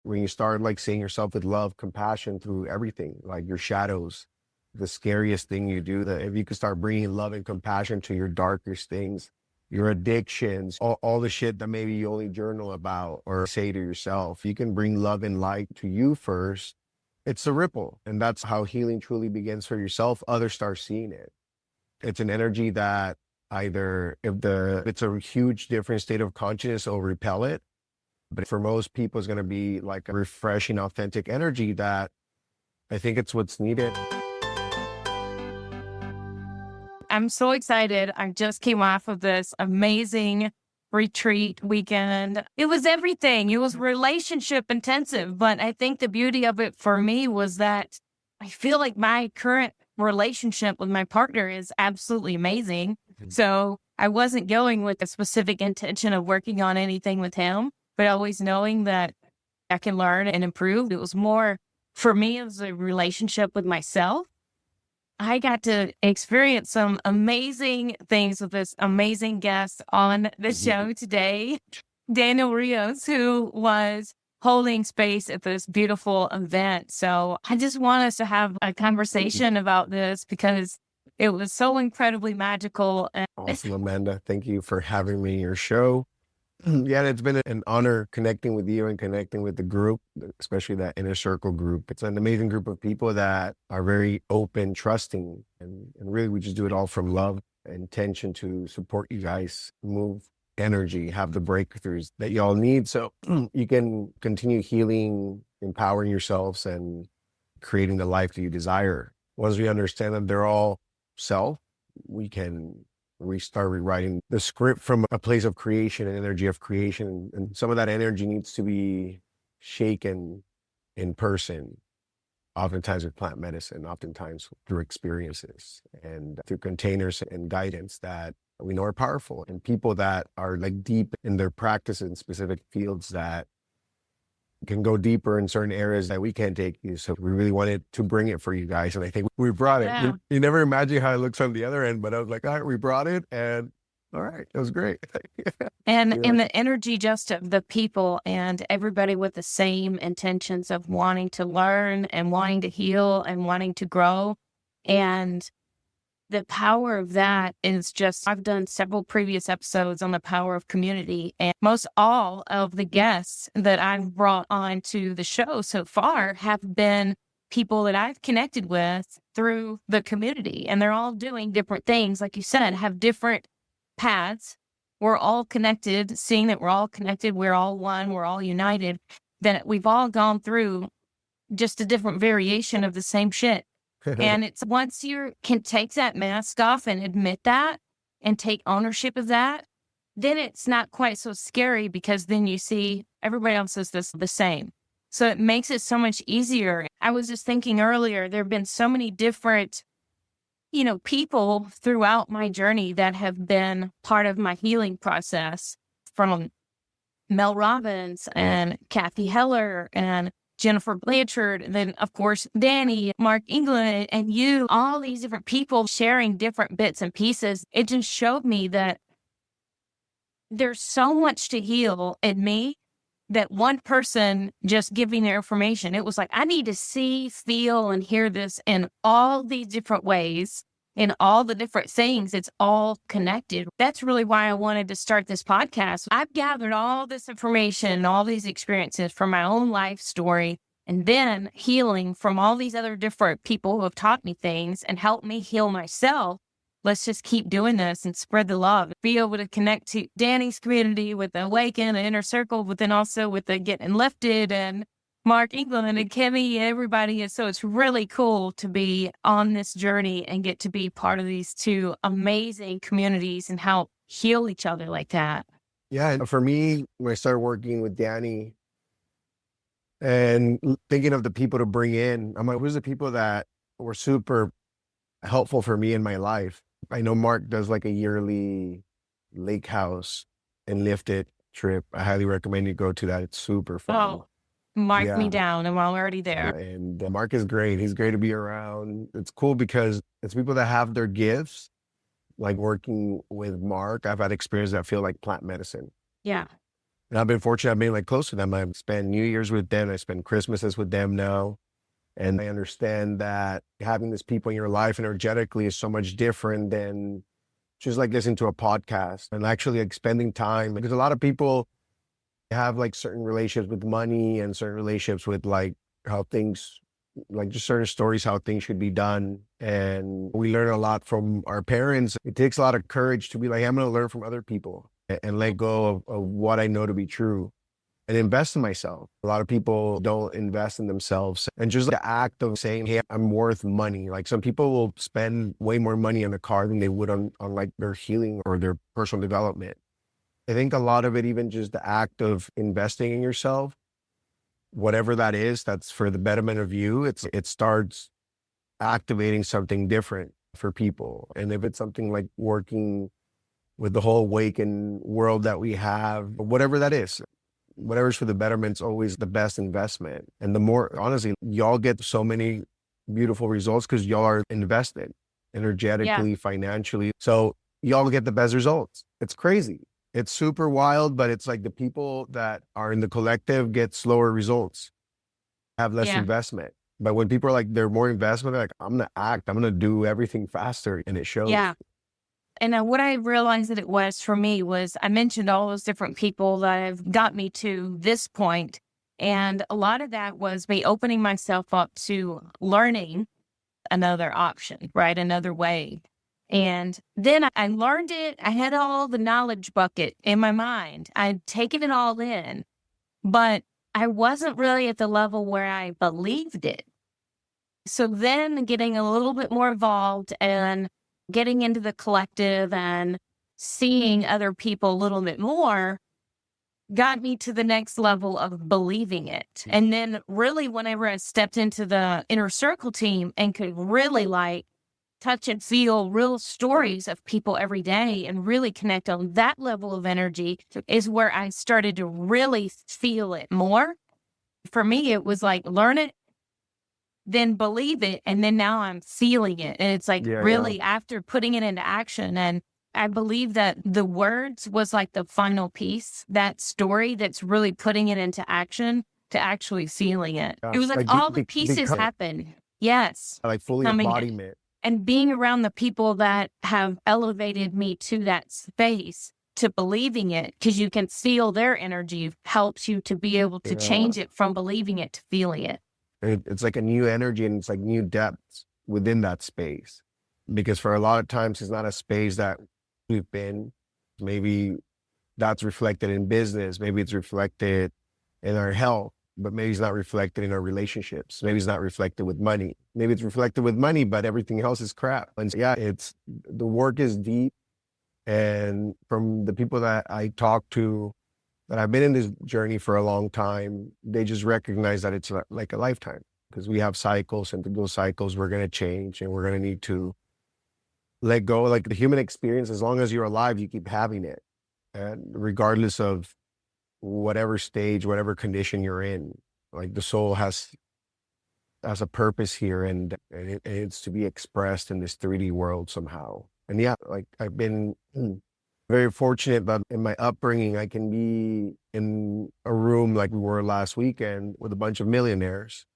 when you start like seeing yourself with love, compassion through everything, like your shadows, the scariest thing you do, that if you could start bringing love and compassion to your darkest things, your addictions, all the shit that maybe you only journal about or say to yourself, you can bring love and light to you first. It's a ripple. And that's how healing truly begins for yourself. Others start seeing it. It's an energy that either if it's a huge different state of consciousness, it'll repel it. But for most people, it's going to be like a refreshing, authentic energy that I think it's what's needed. I'm so excited. I just came off of this amazing retreat weekend. It was everything. It was relationship intensive, but I think the beauty of it for me was that I feel like my current relationship with my partner is absolutely amazing. So I wasn't going with a specific intention of working on anything with him, but always knowing that I can learn and improve. It was more, for me, it was a relationship with myself. I got to experience some amazing things with this amazing guest on the show today, Daniel Rios, who was holding space at this beautiful event. So I just want us to have a conversation about this because it was so incredibly magical. And Awesome, Amanda. Thank you for having me on your show. Yeah, it's been an honor connecting with you and connecting with the group, especially that inner circle group. It's an amazing group of people that are very open, trusting, and really we just do it all from love, intention to support you guys, move energy, have the breakthroughs that y'all need so you can continue healing, empowering yourselves, and creating the life that you desire. Once we understand that they're all self, we can start rewriting the script from a place of creation and energy of creation. And some of that energy needs to be shaken in person, oftentimes with plant medicine, oftentimes through experiences and through containers and guidance that we know are powerful, and people that are like deep in their practice in specific fields that can go deeper in certain areas that we can't take you. So we really wanted to bring it for you guys. And I think we brought it. Yeah. You never imagine how it looks on the other end, but I was like, all right, we brought it. And all right, it was great. And Yeah. and the energy just of the people and everybody with the same intentions of wanting to learn and wanting to heal and wanting to grow. And the power of that is just, I've done several previous episodes on the power of community, and most all of the guests that I've brought on to the show so far have been people that I've connected with through the community, and they're all doing different things. Like you said, have different paths. We're all connected, seeing that we're all connected, we're all one, we're all united, that we've all gone through just a different variation of the same shit. And it's once you can take that mask off and admit that and take ownership of that, then it's not quite so scary because then you see everybody else is the same. So it makes it so much easier. I was just thinking earlier, there have been so many different, people throughout my journey that have been part of my healing process, from Mel Robbins and Kathy Heller and Jennifer Blanchard, and then, of course, Danny, Mark England, and you, all these different people sharing different bits and pieces. It just showed me that there's so much to heal in me that one person just giving their information, it was like, I need to see, feel, and hear this in all these different ways, in all the different things. It's all connected. That's really why I wanted to start this podcast. I've gathered all this information and all these experiences from my own life story, and then healing from all these other different people who have taught me things and helped me heal myself. Let's just keep doing this and spread the love. Be able to connect to Danny's community with the Awaken, the Inner Circle, but then also with the Getting Lifted and Mark England and Kimmy, everybody. And so it's really cool to be on this journey and get to be part of these two amazing communities and help heal each other like that. Yeah. And for me, when I started working with Danny and thinking of the people to bring in, I'm like, who's the people that were super helpful for me in my life? I know Mark does like a yearly lake house and lifted trip. I highly recommend you go to that. It's super fun. Oh, mark Yeah. me down. I'm already there. And Mark is great. He's great to be around. It's cool because it's people that have their gifts. Like working with Mark, I've had experiences that feel like plant medicine. Yeah. And I've been fortunate. I've been like close to them. I've spent New Year's with them. I spend Christmases with them now. And I understand that having these people in your life energetically is so much different than just like listening to a podcast and actually like spending time. Because a lot of people have like certain relationships with money and certain relationships with like how things, like just certain stories, how things should be done. And we learn a lot from our parents. It takes a lot of courage to be like, I'm going to learn from other people and let go of what I know to be true and invest in myself. A lot of people don't invest in themselves. And just the act of saying, hey, I'm worth money. Like some people will spend way more money on a car than they would on like their healing or their personal development. I think a lot of it, even just the act of investing in yourself, whatever that is, that's for the betterment of you, it starts activating something different for people. And if it's something like working with the whole awakened world that we have, whatever that is, whatever's for the betterment's always the best investment. And the more, honestly, y'all get so many beautiful results because y'all are invested Yeah. energetically, financially. So y'all get the best results. It's crazy. It's super wild, but it's like the people that are in the collective get slower results, have less Yeah. investment. But when people are like, they're more investment, they're like, I'm going to act, I'm going to do everything faster. And it shows. Yeah. And what I realized that it was for me was I mentioned all those different people that have got me to this point. And a lot of that was me opening myself up to learning another option, right? Another way. And then I learned it. I had all the knowledge bucket in my mind. I'd taken it all in, but I wasn't really at the level where I believed it. So then getting a little bit more involved and getting into the collective and seeing other people a little bit more got me to the next level of believing it. And then really whenever I stepped into the inner circle team and could really like touch and feel real stories of people every day and really connect on that level of energy is where I started to really feel it more. For me, it was like learn it, then believe it, and then now I'm feeling it. And it's like really after putting it into action. And I believe that the words was like the final piece, that story that's really putting it into action to actually feeling it. Yeah. It was like all the pieces happen. Yes. Like fully embodiment. And being around the people that have elevated me to that space to believing it, because you can feel their energy helps you to be able to change it from believing it to feeling it. It's like a new energy and it's like new depths within that space. Because for a lot of times, it's not a space that we've been. Maybe that's reflected in business. Maybe it's reflected in our health, but maybe it's not reflected in our relationships. Maybe it's not reflected with money. Maybe it's reflected with money, but everything else is crap. And so, yeah, the work is deep. And from the people that I talk to, that I've been in this journey for a long time, they just recognize that it's like a lifetime because we have cycles, and through those cycles, we're going to change and we're going to need to let go. Like the human experience, as long as you're alive, you keep having it. And regardless of whatever stage, whatever condition you're in, like the soul has a purpose here and it's to be expressed in this 3D world somehow. And yeah, like I've been very fortunate that in my upbringing, I can be in a room like we were last weekend with a bunch of millionaires.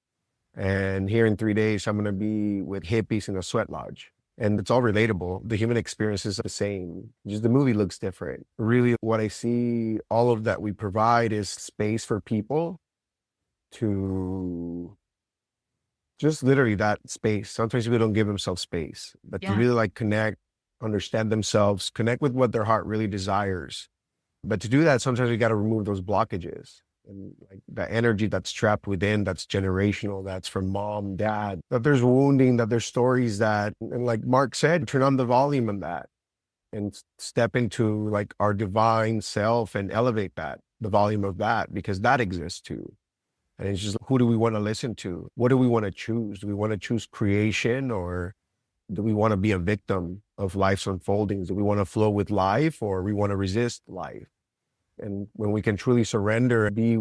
And here in 3 days, I'm going to be with hippies in a sweat lodge. And it's all relatable. The human experience is the same. Just the movie looks different. Really, what I see, all of that we provide is space for people to just literally that space. Sometimes people don't give themselves space, but to really like connect, understand themselves, connect with what their heart really desires. But to do that, sometimes we got to remove those blockages and like the energy that's trapped within, that's generational, that's from mom, dad, that there's wounding, that there's stories that, and like Mark said, turn on the volume on that and step into like our divine self and elevate that, the volume of that, because that exists too. And it's just, who do we want to listen to? What do we want to choose? Do we want to choose creation, or do we want to be a victim of life's unfoldings? Do we want to flow with life, or we want to resist life? And when we can truly surrender and be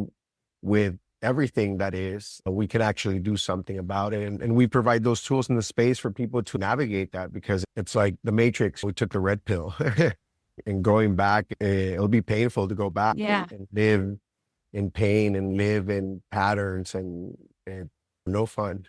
with everything that is, we can actually do something about it. And we provide those tools in the space for people to navigate that, because it's like the Matrix. We took the red pill. And going back, it'll be painful to go back Yeah. and live in pain and live in patterns and no fun.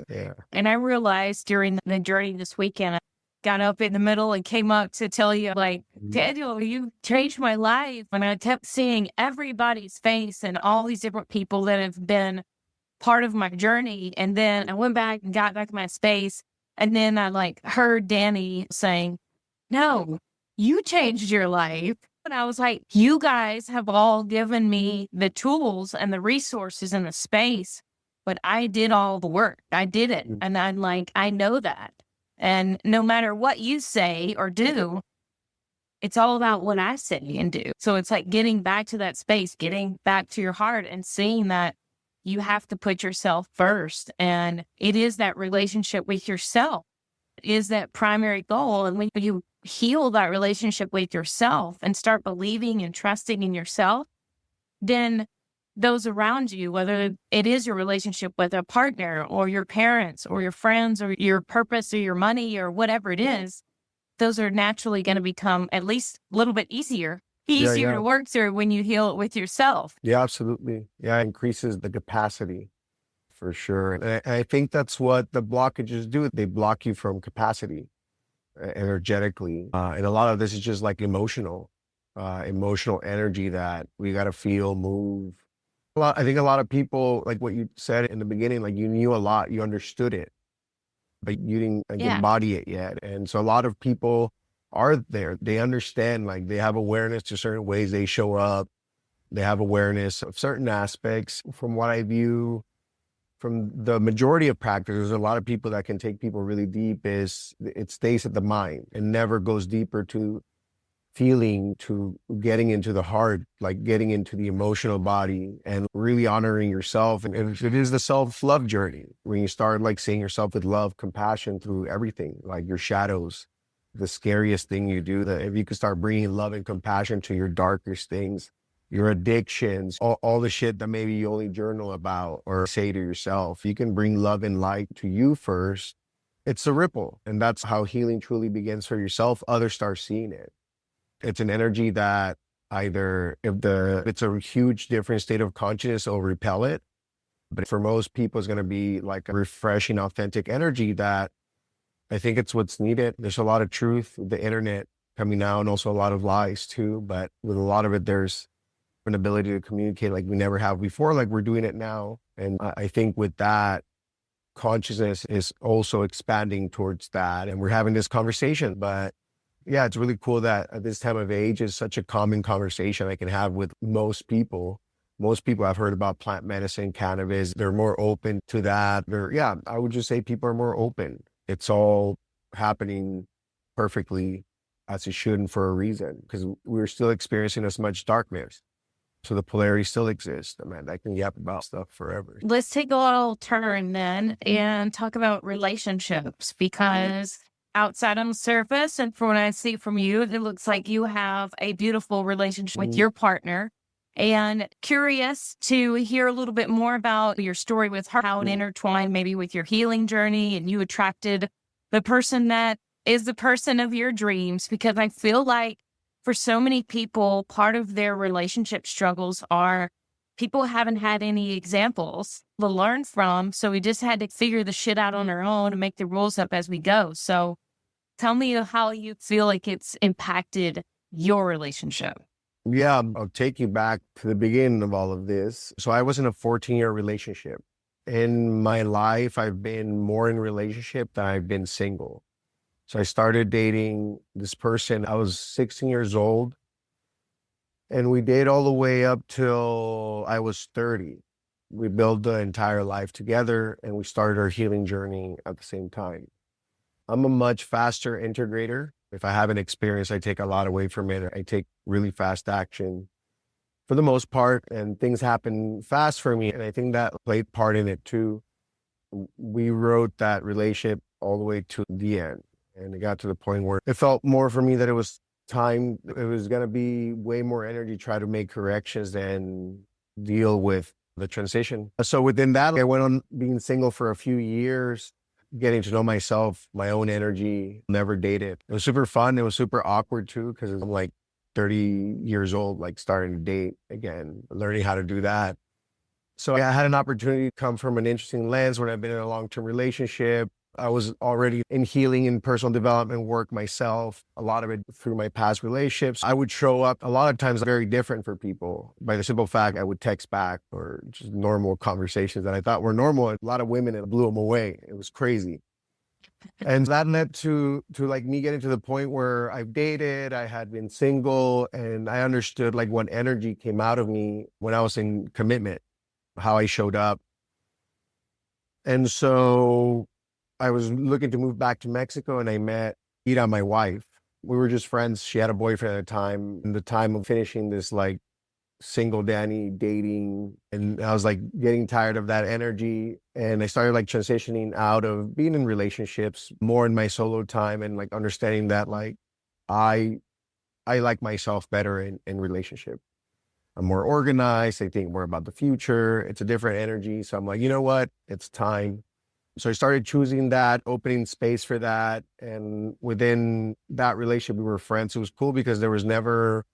Yeah. And I realized during the journey this weekend, I got up in the middle and came up to tell you, like, Mhm. Daniel, you changed my life. And I kept seeing everybody's face and all these different people that have been part of my journey. And then I went back and got back in my space. And then I like heard Danny saying, no, you changed your life. And I was like, you guys have all given me the tools and the resources and the space, but I did all the work. I did it. Mm. And I'm like, I know that. And no matter what you say or do, it's all about what I say and do. So it's like getting back to that space, getting back to your heart and seeing that you have to put yourself first. And it is that relationship with yourself is that primary goal. And when you heal that relationship with yourself and start believing and trusting in yourself, then those around you, whether it is your relationship with a partner or your parents or your friends or your purpose or your money or whatever it is, those are naturally going to become at least a little bit Yeah, easier yeah. to work through when you heal it with yourself. Yeah, absolutely. Yeah, it increases the capacity for sure. And I think that's what the blockages do. They block you from capacity energetically. And a lot of this is just like emotional energy that we got to feel, move. I think a lot of people, like what you said in the beginning, like you knew a lot, you understood it, but you didn't like Yeah. embody it yet. And so a lot of people are there. They understand, like they have awareness to certain ways they show up. They have awareness of certain aspects. From what I view from the majority of practice, there's a lot of people that can take people really deep is it stays at the mind and never goes deeper to feeling, to getting into the heart, like getting into the emotional body and really honoring yourself. And it is the self-love journey when you start like seeing yourself with love, compassion through everything, like your shadows, the scariest thing you do, that if you could start bringing love and compassion to your darkest things, your addictions, all the shit that maybe you only journal about or say to yourself, you can bring love and light to you first. It's a ripple. And that's how healing truly begins for yourself. Others start seeing it. It's an energy that either if it's a huge different state of consciousness, it'll repel it. But for most people, it's going to be like a refreshing, authentic energy that I think it's what's needed. There's a lot of truth with the internet coming out and also a lot of lies too. But with a lot of it, there's an ability to communicate like we never have before, like we're doing it now. And I think with that, consciousness is also expanding towards that. And we're having this conversation, but yeah, it's really cool that at this time of age is such a common conversation I can have with most people. Most people I've heard about plant medicine, cannabis, they're more open to that. Yeah, I would just say people are more open. It's all happening perfectly as it should and for a reason, because we're still experiencing as much darkness. So the polarity still exists. Man, I can yap about stuff forever. Let's take a little turn then and talk about relationships because outside on the surface and from what I see from you, it looks like you have a beautiful relationship with your partner. And curious to hear a little bit more about your story with her, how it intertwined maybe with your healing journey and you attracted the person that is the person of your dreams, because I feel like for so many people, part of their relationship struggles are people haven't had any examples to learn from. So we just had to figure the shit out on our own and make the rules up as we go. So tell me how you feel like it's impacted your relationship. Yeah, I'll take you back to the beginning of all of this. So I was in a 14-year relationship. In my life, I've been more in relationship than I've been single. So I started dating this person. I was 16 years old and we dated all the way up till I was 30. We built the entire life together and we started our healing journey at the same time. I'm a much faster integrator. If I have an experience, I take a lot away from it. I take really fast action for the most part, and things happen fast for me. And I think that played part in it too. We wrote that relationship all the way to the end. And it got to the point where it felt more for me that it was time. It was going to be way more energy, try to make corrections than deal with the transition. So within that, I went on being single for a few years. getting to know myself, my own energy, never dated. It was super fun. It was super awkward too, because I'm like 30 years old, like starting to date again, learning how to do that. So I had an opportunity to come from an interesting lens when I've been in a long-term relationship. I was already in healing and personal development work myself, a lot of it through my past relationships. I would show up a lot of times very different for people by the simple fact I would text back or just normal conversations that I thought were normal. A lot of women, it blew them away. It was crazy. And that led to like me getting to the point where I've dated, I had been single, and I understood like what energy came out of me when I was in commitment, how I showed up. And so I was looking to move back to Mexico and I met Ira, my wife. We were just friends. She had a boyfriend at the time. In the time of finishing this like single Danny dating, and I was like getting tired of that energy. And I started like transitioning out of being in relationships more in my solo time and like understanding that like I like myself better in relationship. I'm more organized. I think more about the future. It's a different energy. So I'm like, you know what? It's time. So I started choosing that, opening space for that. And within that relationship, we were friends. It was cool because there was never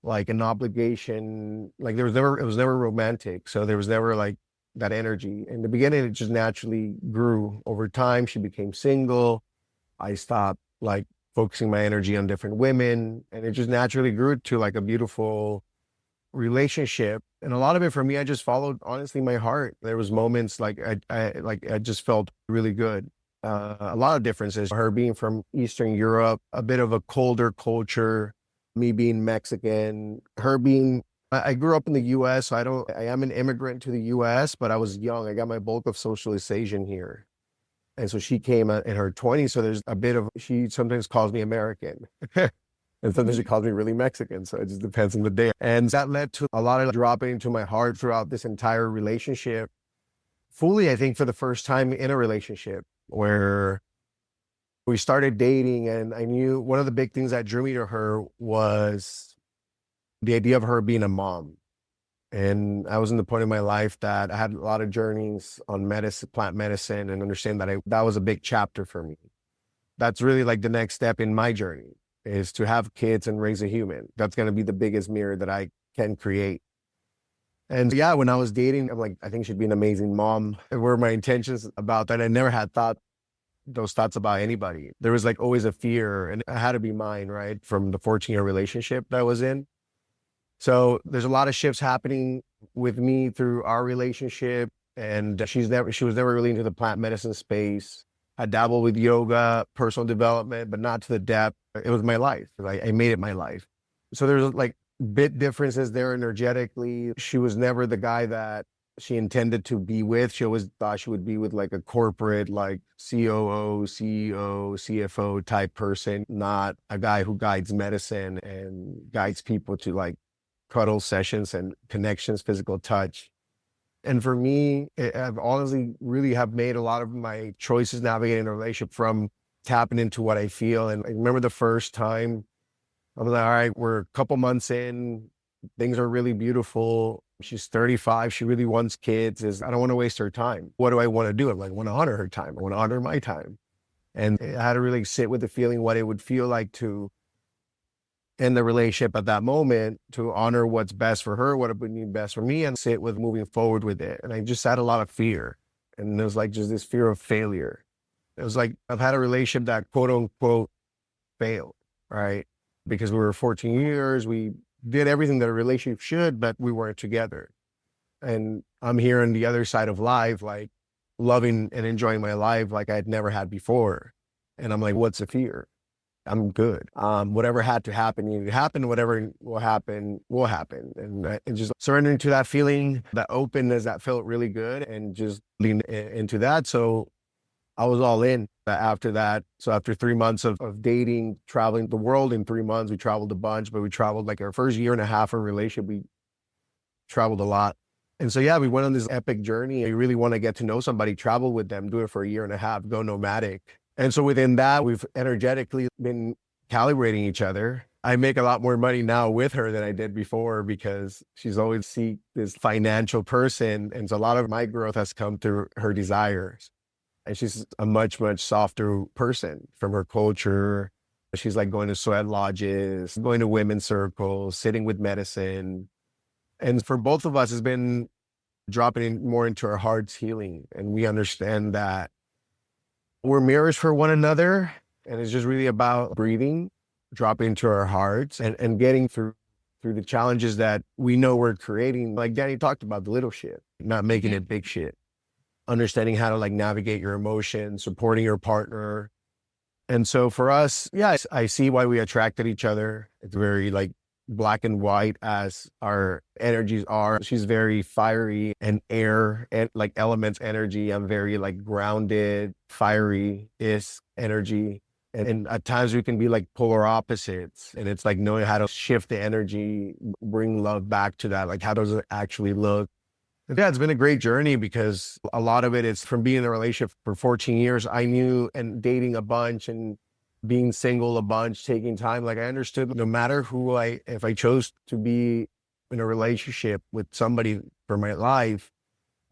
like an obligation. Like it was never romantic. So there was never like that energy. In the beginning, it just naturally grew over time. She became single. I stopped like focusing my energy on different women, and it just naturally grew to like a beautiful relationship. And a lot of it for me, I just followed honestly my heart. There was moments like I just felt really good. A lot of differences. Her being from Eastern Europe, a bit of a colder culture, me being Mexican, her being I grew up in the US, so I am an immigrant to the US, but I was young. I got my bulk of socialization here. And so she came in her 20s. So there's a bit of, she sometimes calls me American. And sometimes she calls me really Mexican. So it just depends on the day. And that led to a lot of dropping into my heart throughout this entire relationship. Fully, I think, for the first time in a relationship where we started dating. And I knew one of the big things that drew me to her was the idea of her being a mom. And I was in the point in my life that I had a lot of journeys on medicine, plant medicine, and understand that that was a big chapter for me. That's really like the next step in my journey, is to have kids and raise a human. That's going to be the biggest mirror that I can create. And yeah, when I was dating, I'm like, I think she'd be an amazing mom. And were my intentions about that? I never had those thoughts about anybody. There was like always a fear, and it had to be mine, right? From the 14-year relationship that I was in. So there's a lot of shifts happening with me through our relationship. And she was never really into the plant medicine space. I dabbled with yoga, personal development, but not to the depth. It was my life. I made it my life. So there's like bit differences there energetically. She was never the guy that she intended to be with. She always thought she would be with like a corporate, like COO, CEO, CFO type person, not a guy who guides medicine and guides people to like cuddle sessions and connections, physical touch. And for me, I've honestly really have made a lot of my choices navigating a relationship from tapping into what I feel. And I remember the first time I was like, all right, we're a couple months in, things are really beautiful. She's 35. She really wants kids. I don't want to waste her time. What do I want to do? I'm like, I want to honor her time. I want to honor my time. And I had to really sit with the feeling what it would feel like to end the relationship at that moment, to honor what's best for her, what would be best for me, and sit with moving forward with it. And I just had a lot of fear. And it was like just this fear of failure. It was like I've had a relationship that quote unquote failed, right? Because we were 14 years, we did everything that a relationship should, but we weren't together. And I'm here on the other side of life, like loving and enjoying my life like I'd never had before. And I'm like, what's the fear? I'm good. Whatever had to happen, needed to happen. Whatever will happen, will happen. And just surrendering to that feeling, that openness that felt really good, and just lean into that. So I was all in after that. So after 3 months of dating, traveling the world in 3 months, we traveled a bunch, but we traveled like our first year and a half of relationship, we traveled a lot. And so, yeah, we went on this epic journey. You really want to get to know somebody, travel with them, do it for a year and a half, go nomadic. And so within that, we've energetically been calibrating each other. I make a lot more money now with her than I did before because she's always seek this financial person. And so a lot of my growth has come through her desires. And she's a much, much softer person from her culture. She's like going to sweat lodges, going to women's circles, sitting with medicine. And for both of us, it's been dropping in more into our heart's healing. And we understand that we're mirrors for one another. And it's just really about breathing, dropping into our hearts and getting through the challenges that we know we're creating. Like Danny talked about, the little shit, not making it big shit. Understanding how to like navigate your emotions, supporting your partner. And so for us, yeah, I see why we attracted each other. It's very like black and white as our energies are. She's very fiery and air and like elements energy. I'm very like grounded, fiery is energy. And at times we can be like polar opposites. And it's like knowing how to shift the energy, bring love back to that. Like, how does it actually look? Yeah, it's been a great journey because a lot of it is from being in a relationship for 14 years. I knew, and dating a bunch and being single a bunch, taking time, like I understood no matter if I chose to be in a relationship with somebody for my life,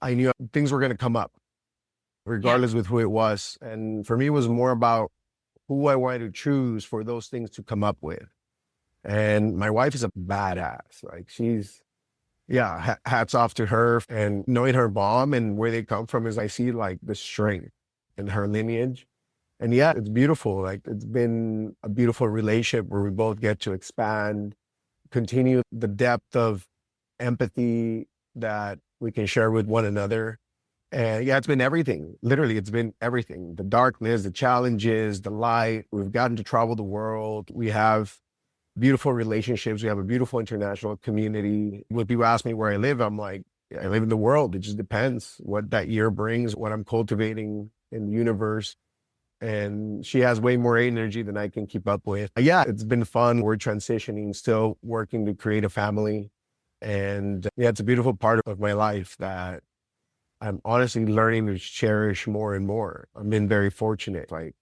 I knew things were going to come up regardless with who it was. And for me, it was more about who I wanted to choose for those things to come up with. And my wife is a badass. Like yeah, hats off to her. And knowing her mom and where they come from is I see like the strength in her lineage. And yeah, it's beautiful. Like it's been a beautiful relationship where we both get to expand, continue the depth of empathy that we can share with one another. And yeah, it's been everything. Literally, it's been everything. The darkness, the challenges, the light. We've gotten to travel the world. We have beautiful relationships. We have a beautiful international community. When people ask me where I live, I'm like, I live in the world. It just depends what that year brings, what I'm cultivating in the universe. And she has way more energy than I can keep up with. Yeah, it's been fun. We're transitioning, still working to create a family. And yeah, it's a beautiful part of my life that I'm honestly learning to cherish more and more. I've been very fortunate. Like,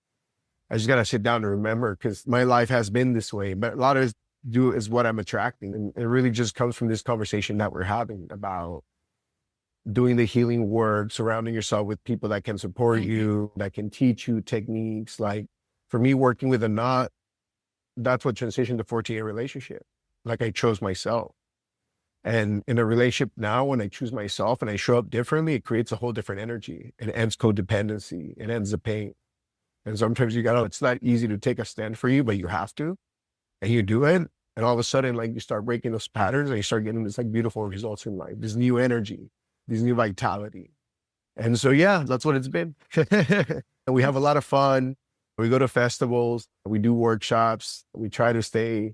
I just got to sit down and remember because my life has been this way, but a lot of it is what I'm attracting. And it really just comes from this conversation that we're having about doing the healing work, surrounding yourself with people that can support you, that can teach you techniques. Like for me, working with a knot, that's what transitioned to 14-year relationship. Like I chose myself. And in a relationship now, when I choose myself and I show up differently, it creates a whole different energy. It ends codependency. It ends the pain. And sometimes it's not easy to take a stand for you, but you have to, and you do it. And all of a sudden, like you start breaking those patterns and you start getting this like beautiful results in life, this new energy, this new vitality. And so, yeah, that's what it's been. And we have a lot of fun. We go to festivals, we do workshops. We try to stay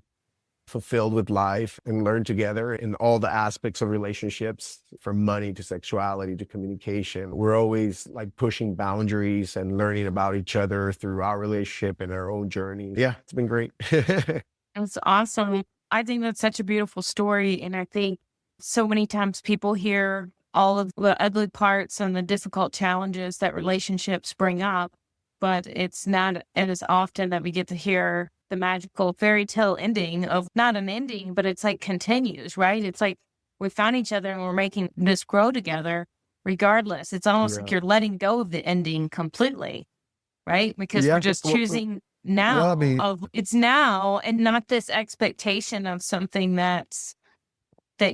fulfilled with life and learn together in all the aspects of relationships, from money to sexuality to communication. We're always like pushing boundaries and learning about each other through our relationship and our own journey. Yeah, it's been great. It's awesome. I think that's such a beautiful story. And I think so many times people hear all of the ugly parts and the difficult challenges that relationships bring up, but it's not as often that we get to hear the magical fairy tale ending of not an ending, but it's like continues, right? It's like we found each other and we're making this grow together regardless. It's almost like you're letting go of the ending completely, right? Because we're just choosing now it's now and not this expectation of something that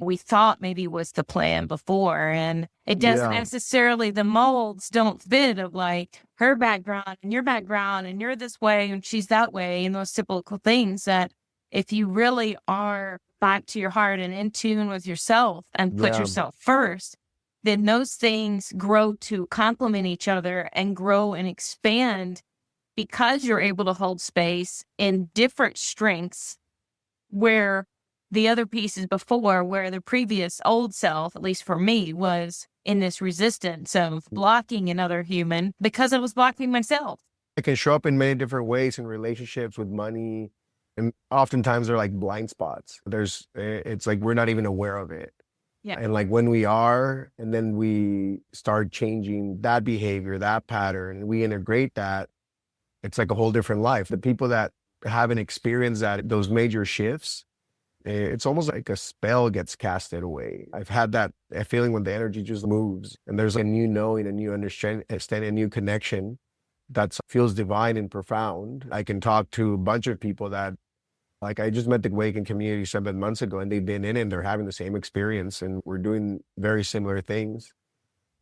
we thought maybe was the plan before. And it doesn't necessarily, the molds don't fit of like her background and your background and you're this way and she's that way and those typical things that if you really are back to your heart and in tune with yourself and put yourself first, then those things grow to complement each other and grow and expand because you're able to hold space in different strengths where the other pieces before, where the previous old self, at least for me, was in this resistance of blocking another human because I was blocking myself. It can show up in many different ways in relationships with money. And oftentimes they're like blind spots. It's like we're not even aware of it. Yeah. And like when we are, and then we start changing that behavior, that pattern, and we integrate that, it's like a whole different life. The people that haven't experienced those major shifts, It's almost like a spell gets casted away. I've had that feeling when the energy just moves and there's a new knowing, a new understanding, a new connection that feels divine and profound. I can talk to a bunch of people that, like, I just met the Awaken community 7 months ago, and they've been in it and they're having the same experience, and we're doing very similar things.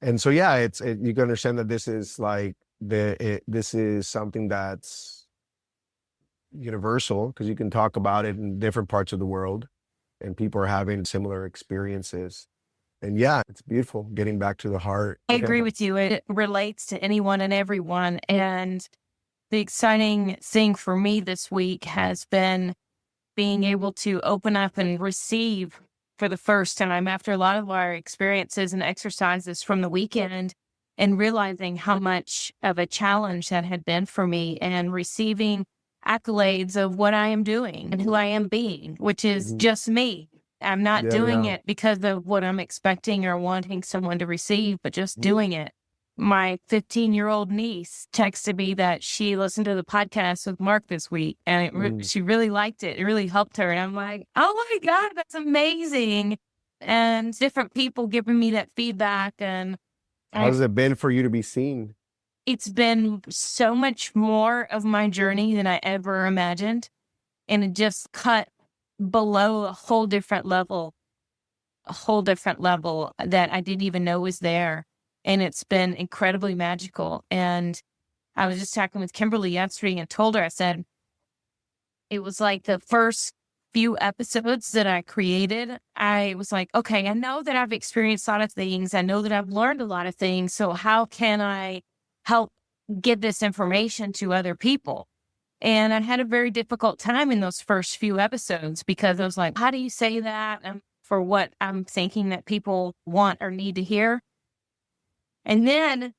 And so, yeah, you can understand that this is like this is something that's universal because you can talk about it in different parts of the world, and people are having similar experiences. And yeah, it's beautiful getting back to the heart. I agree with you. It relates to anyone and everyone. And the exciting thing for me this week has been being able to open up and receive for the first time after a lot of our experiences and exercises from the weekend, and realizing how much of a challenge that had been for me, and receiving accolades of what I am doing and who I am being, which is just me. I'm not doing it because of what I'm expecting or wanting someone to receive, but just doing it. My 15-year-old niece texted me that she listened to the podcast with Mark this week, and she really liked it. It really helped her. And I'm like, oh my God, that's amazing. And different people giving me that feedback. And how's it been for you to be seen? It's been so much more of my journey than I ever imagined. And it just cut below a whole different level that I didn't even know was there. And it's been incredibly magical. And I was just talking with Kimberly yesterday and told her, I said, it was like the first few episodes that I created. I was like, okay, I know that I've experienced a lot of things. I know that I've learned a lot of things. So how can I help get this information to other people? And I had a very difficult time in those first few episodes because I was like, how do you say that for what I'm thinking that people want or need to hear? And then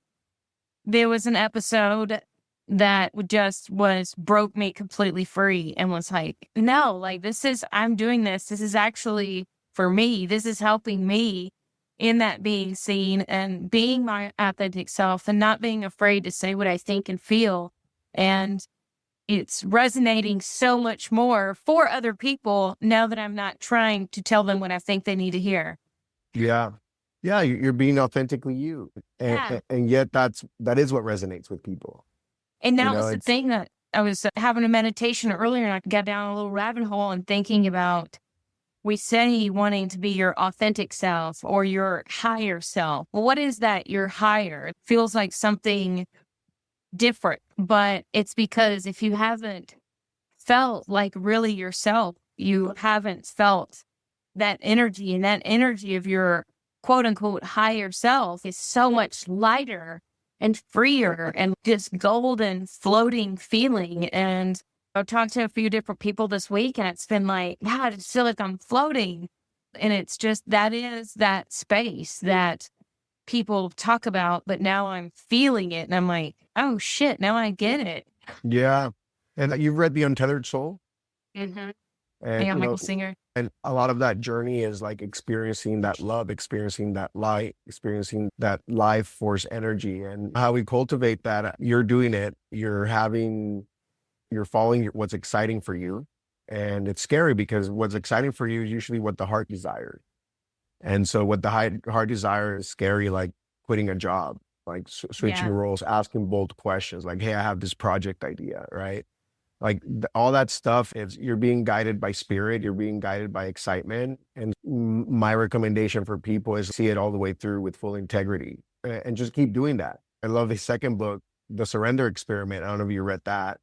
there was an episode that just broke me completely free and was like, no, like I'm doing this. This is actually for me. This is helping me in that being seen and being my authentic self and not being afraid to say what I think and feel. And it's resonating so much more for other people now that I'm not trying to tell them what I think they need to hear. Yeah. Yeah, you're being authentically you. And yet that is what resonates with people. And that was the thing that I was having a meditation earlier, and I got down a little rabbit hole and thinking about, we say wanting to be your authentic self or your higher self. Well, what is that? Your higher? It feels like something different, but it's because if you haven't felt like really yourself, you haven't felt that energy, and that energy of your quote unquote higher self is so much lighter and freer and just golden floating feeling. And I've talked to a few different people this week, and it's been like, wow, I just feel like I'm floating. And it's just, that is that space that people talk about, but now I'm feeling it. And I'm like, oh shit, now I get it. Yeah. And you've read The Untethered Soul? Mm-hmm. And, Yeah, Michael Singer. And a lot of that journey is like experiencing that love, experiencing that light, experiencing that life force energy, and how we cultivate that. You're doing it. You're following what's exciting for you. And it's scary because what's exciting for you is usually what the heart desires. And so what the heart desire is scary, like quitting a job, like switching roles, asking bold questions, like, hey, I have this project idea, right? Like all that stuff is, you're being guided by spirit, you're being guided by excitement. And my recommendation for people is see it all the way through with full integrity and just keep doing that. I love the second book, The Surrender Experiment. I don't know if you read that.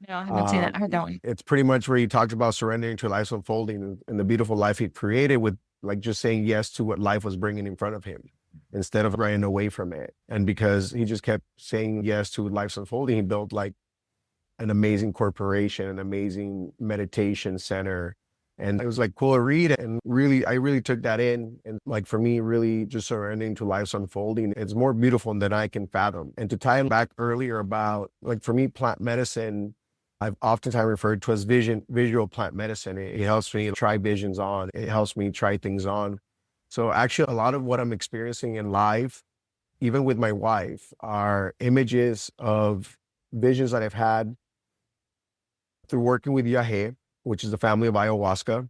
No, I haven't seen that. I heard that one. It's pretty much where he talks about surrendering to life's unfolding and the beautiful life he created, with like just saying yes to what life was bringing in front of him instead of running away from it. And because he just kept saying yes to life's unfolding, he built like an amazing corporation, an amazing meditation center. And it was like cool to read. And really, I really took that in. And like for me, really just surrendering to life's unfolding, it's more beautiful than I can fathom. And to tie it back earlier about, like for me, plant medicine, I've oftentimes referred to as visual plant medicine. It helps me try visions on. It helps me try things on. So actually, a lot of what I'm experiencing in life, even with my wife, are images of visions that I've had through working with Yahe, which is the family of ayahuasca.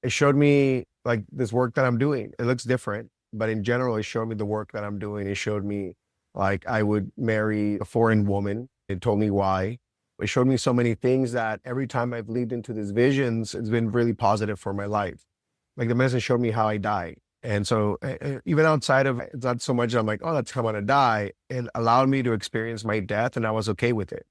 it showed me like this work that I'm doing. It looks different, but in general, it showed me the work that I'm doing. It showed me like I would marry a foreign woman. It told me why. It showed me so many things that every time I've leaped into these visions, it's been really positive for my life. Like the medicine showed me how I die. And so even outside of it's not so much I'm like, oh, that's how I'm gonna die. It allowed me to experience my death and I was okay with it.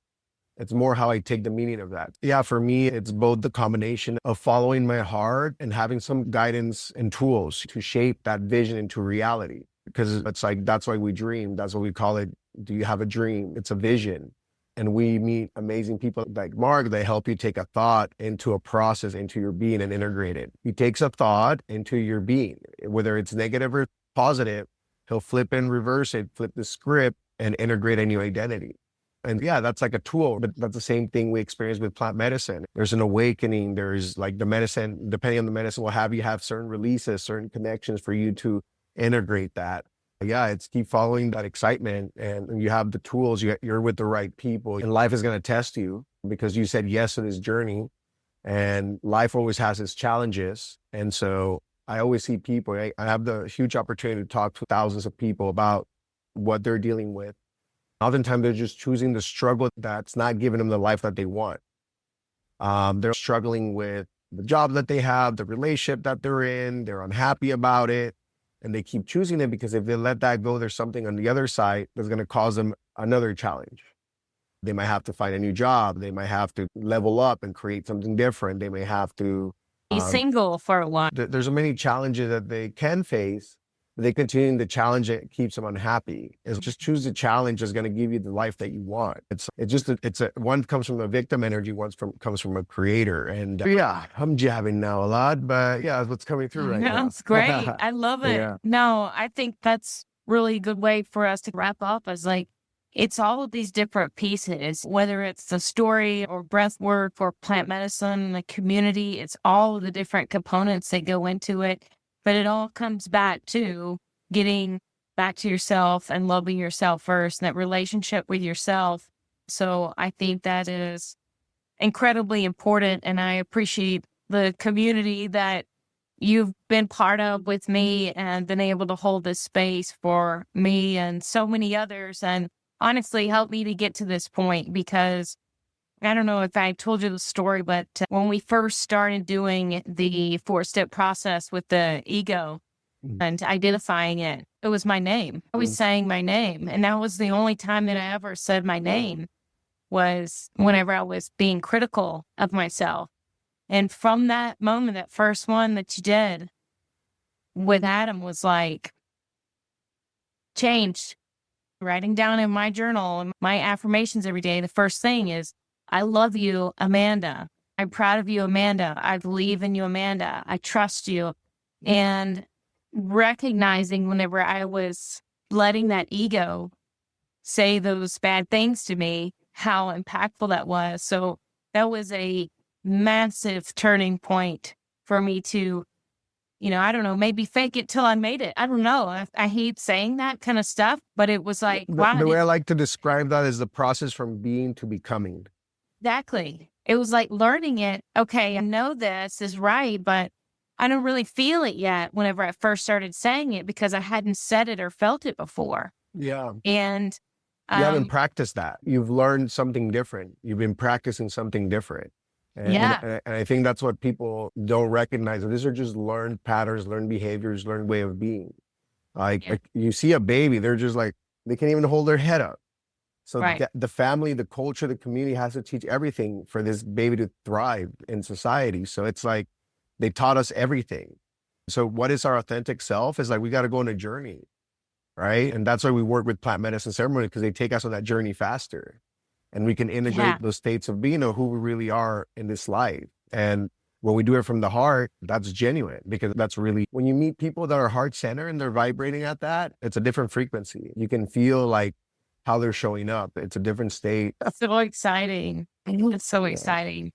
It's more how I take the meaning of that. Yeah, for me, it's both the combination of following my heart and having some guidance and tools to shape that vision into reality. Because it's like, that's why we dream. That's what we call it. Do you have a dream? It's a vision. And we meet amazing people like Mark. They help you take a thought into a process, into your being and integrate it. He takes a thought into your being, whether it's negative or positive, he'll flip and reverse it, flip the script and integrate a new identity. And yeah, that's like a tool, but that's the same thing we experience with plant medicine. There's an awakening. There's like the medicine, depending on the medicine, will have you have certain releases, certain connections for you to integrate that. Yeah, it's keep following that excitement and you have the tools, you're with the right people and life is going to test you because you said yes to this journey and life always has its challenges. And so I always see people, I have the huge opportunity to talk to thousands of people about what they're dealing with. Oftentimes they're just choosing the struggle that's not giving them the life that they want. They're struggling with the job that they have, the relationship that they're in, they're unhappy about it, and they keep choosing it because if they let that go, there's something on the other side that's going to cause them another challenge. They might have to find a new job. They might have to level up and create something different. They may have to Be single for a while. there's so many challenges that they can face. They continue the challenge that keeps them unhappy. Is just choose the challenge that's going to give you the life that you want. It's one comes from a victim energy, comes from a creator. And yeah, I'm jabbing now a lot, but yeah, that's what's coming through right now. That's great. I love it. Yeah. No, I think that's really a good way for us to wrap up is like, it's all of these different pieces, whether it's the story or breath work or plant medicine, the community, it's all of the different components that go into it. But it all comes back to getting back to yourself and loving yourself first, and that relationship with yourself. So I think that is incredibly important. And I appreciate the community that you've been part of with me and been able to hold this space for me and so many others. And honestly, helped me to get to this point because I don't know if I told you the story, but when we first started doing the 4-step process with the ego and identifying it, it was my name. I was saying my name. And that was the only time that I ever said my name was whenever I was being critical of myself. And from that moment, that first one that you did with Adam was like changed. Writing down in my journal and my affirmations every day, the first thing is, I love you, Amanda. I'm proud of you, Amanda. I believe in you, Amanda. I trust you. And recognizing whenever I was letting that ego say those bad things to me, how impactful that was. So that was a massive turning point for me to, I don't know, maybe fake it till I made it. I don't know. I hate saying that kind of stuff, but it was like, wow. The way I like to describe that is the process from being to becoming. Exactly. It was like learning it. Okay, I know this is right, but I don't really feel it yet whenever I first started saying it because I hadn't said it or felt it before. Yeah. And you haven't practiced that. You've learned something different. You've been practicing something different. And I think that's what people don't recognize. These are just learned patterns, learned behaviors, learned way of being. Like you see a baby, they're just like, they can't even hold their head up. So the family, the culture, the community has to teach everything for this baby to thrive in society. So it's like they taught us everything. So what is our authentic self? Is like we got to go on a journey, right? And that's why we work with plant medicine ceremony because they take us on that journey faster. And we can integrate those states of being or who we really are in this life. And when we do it from the heart, that's genuine because that's really, when you meet people that are heart-centered and they're vibrating at that, it's a different frequency. You can feel like how they're showing up. It's a different state. That's so exciting. It's so exciting.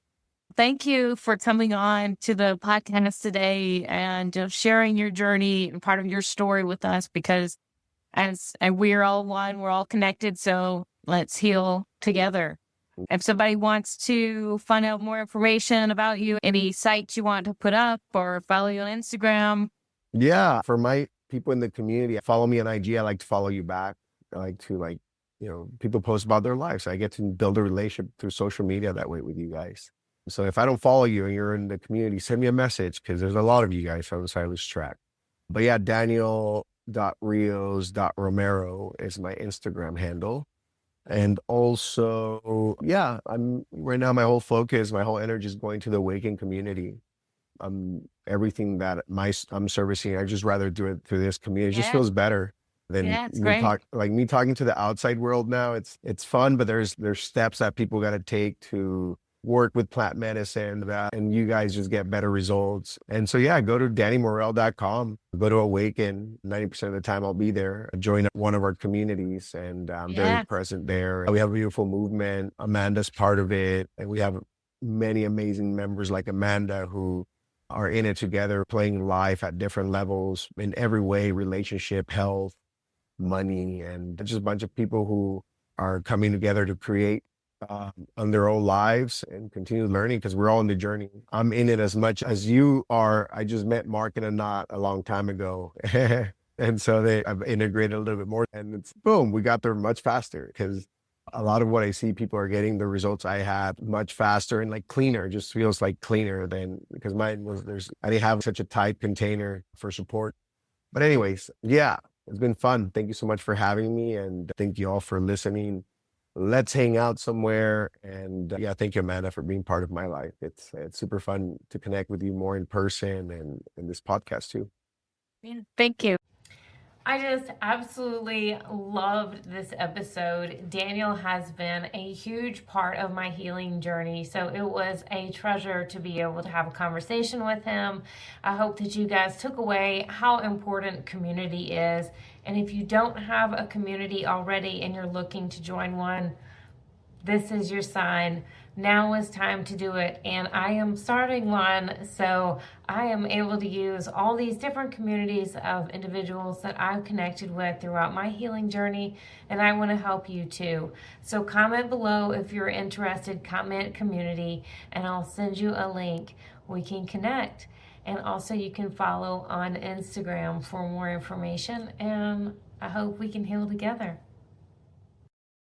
Thank you for coming on to the podcast today and sharing your journey and part of your story with us because and we're all one, we're all connected. So let's heal together. If somebody wants to find out more information about you, any sites you want to put up or follow you on Instagram. Yeah, for my people in the community, follow me on IG. I like to follow you back. I like to people post about their lives. I get to build a relationship through social media that way with you guys. So if I don't follow you and you're in the community, send me a message because there's a lot of you guys on the Silence track. But yeah, Daniel.rios.romero is my Instagram handle. And also, yeah, I'm right now, my whole focus, my whole energy is going to the Awaken community. Everything that I'm servicing, I just rather do it through this community. It just Yeah. feels better than Yeah, it's great. me talking to the outside world now. It's fun, but there's steps that people got to take to work with plant medicine and you guys just get better results. And so yeah, go to DannyMorel.com, go to Awaken. 90% of the time I'll be there. Join one of our communities and I'm very Yeah. present there. We have a beautiful movement. Amanda's part of it. And we have many amazing members like Amanda who are in it together, playing life at different levels in every way, relationship, health, money, and just a bunch of people who are coming together to create on their own lives and continue learning because we're all in the journey. I'm in it as much as you are. I just met Mark and Anat a long time ago. And so I've integrated a little bit more and it's boom, we got there much faster because a lot of what I see, people are getting the results I had much faster and like cleaner. It just feels like cleaner than because mine was I didn't have such a tight container for support. But anyways, yeah, it's been fun. Thank you so much for having me and thank you all for listening. Let's hang out somewhere. And yeah, thank you, Amanda, for being part of my life. It's super fun to connect with you more in person and in this podcast too. Thank you. I just absolutely loved this episode. Daniel has been a huge part of my healing journey, so it was a treasure to be able to have a conversation with him. I hope that you guys took away how important community is. And if you don't have a community already and you're looking to join one, this is your sign. Now is time to do it. And I am starting one, so I am able to use all these different communities of individuals that I've connected with throughout my healing journey, and I want to help you too. So comment below if you're interested, comment community, and I'll send you a link. We can connect. And also you can follow on Instagram for more information, and I hope we can heal together.